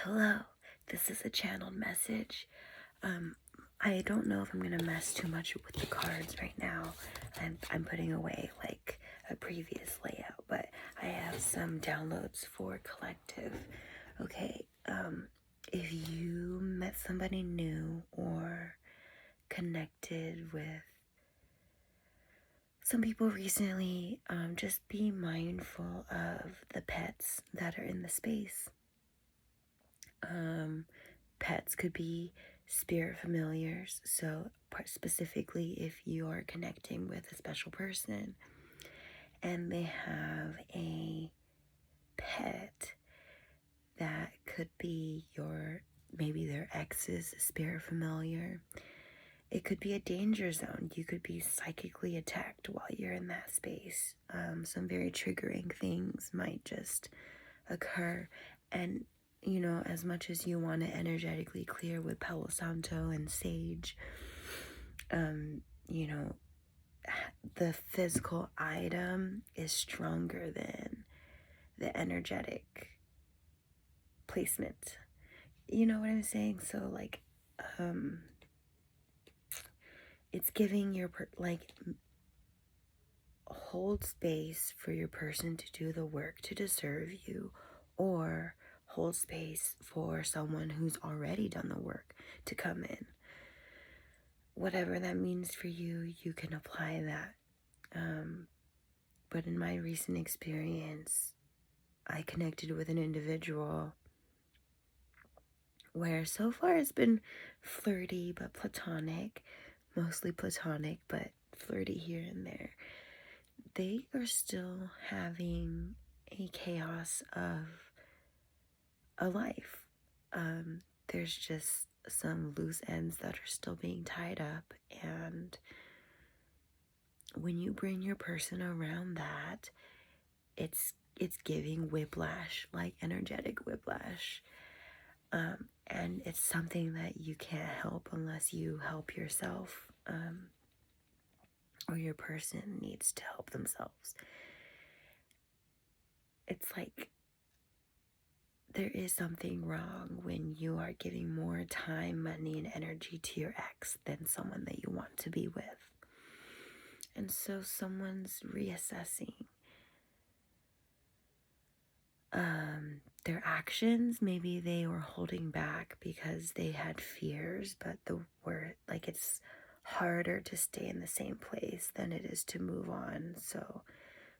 Hello, this is a channeled message. I don't know if I'm gonna mess too much with the cards right now. I'm putting away like a previous layout, but I have some downloads for collective. Okay, if you met somebody new or connected with some people recently, just be mindful of the pets that are in the space. Pets could be spirit familiars. So, specifically, if you are connecting with a special person and they have a pet that could be maybe their ex's spirit familiar, it could be a danger zone. You could be psychically attacked while you're in that space. Some very triggering things might just occur. And as much as you want to energetically clear with Palo Santo and Sage, the physical item is stronger than the energetic placement. You know what I'm saying? So, it's giving hold space for your person to do the work to deserve you, or hold space for someone who's already done the work to come in. Whatever that means for you, you can apply that. But in my recent experience, I connected with an individual where so far it's been flirty but platonic, mostly platonic, but flirty here and there. They are still having a chaos of a life. There's just some loose ends that are still being tied up, and when you bring your person around that, it's giving whiplash, like energetic whiplash. And it's something that you can't help unless you help yourself, or your person needs to help themselves. It's like there is something wrong when you are giving more time, money, and energy to your ex than someone that you want to be with. And so someone's reassessing their actions. Maybe they were holding back because they had fears, but it's harder to stay in the same place than it is to move on. So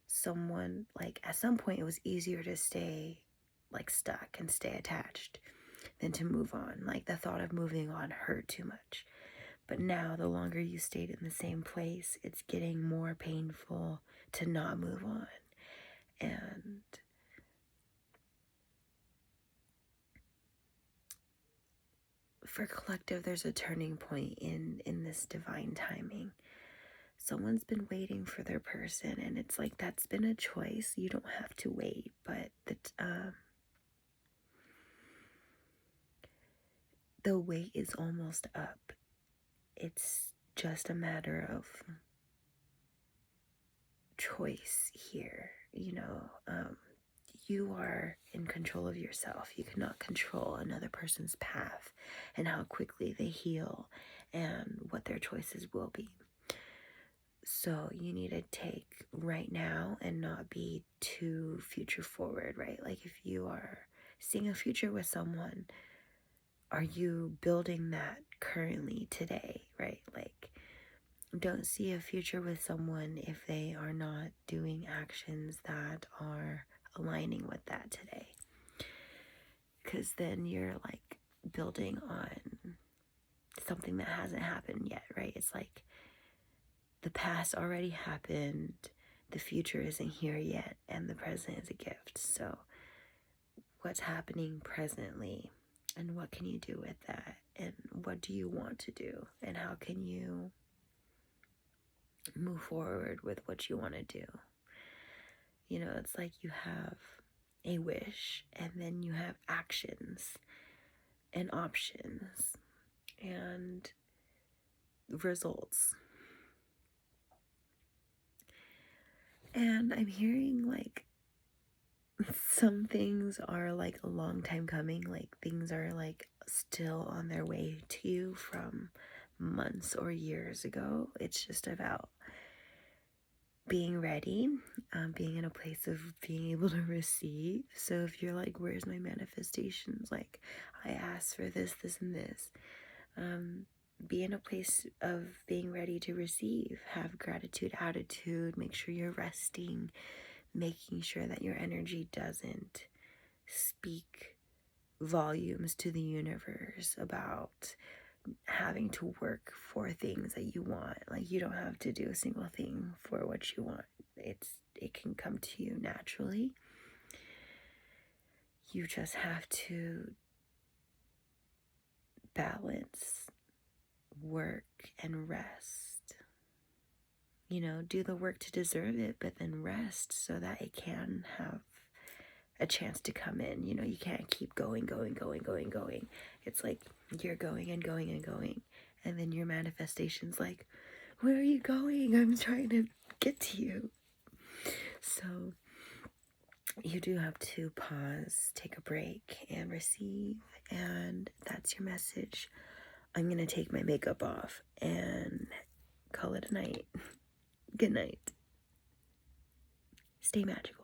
someone, at some point it was easier to stay stuck and stay attached than to move on. The thought of moving on hurt too much. But now, the longer you stayed in the same place, it's getting more painful to not move on. And for collective, there's a turning point in this divine timing. Someone's been waiting for their person, and it's like that's been a choice. You don't have to wait, but the wait is almost up. It's just a matter of choice here. You are in control of yourself. You cannot control another person's path and how quickly they heal and what their choices will be. So you need to take right now and not be too future forward, right? Like if you are seeing a future with someone, are you building that currently today, right? Don't see a future with someone if they are not doing actions that are aligning with that today. Because then you're building on something that hasn't happened yet, right? It's like the past already happened, the future isn't here yet, and the present is a gift. So what's happening presently, and what can you do with that? And what do you want to do? And how can you move forward with what you want to do? It's like you have a wish, and then you have actions and options and results. And I'm hearing some things are like a long time coming, like things are like still on their way to you from months or years ago. It's just about being ready, being in a place of being able to receive. So if you're like, where's my manifestations? Like, I asked for this, this, and this. Be in a place of being ready to receive. Have gratitude attitude. Make sure you're resting. Making sure that your energy doesn't speak volumes to the universe about having to work for things that you want. Like, you don't have to do a single thing for what you want. It can come to you naturally. You just have to balance work and rest. You know, do the work to deserve it, but then rest so that it can have a chance to come in. You know, you can't keep going. It's like you're going and going and going, and then your manifestation's like, where are you going? I'm trying to get to you. So you do have to pause, take a break, and receive. And that's your message. I'm gonna take my makeup off and call it a night. Good night. Stay magical.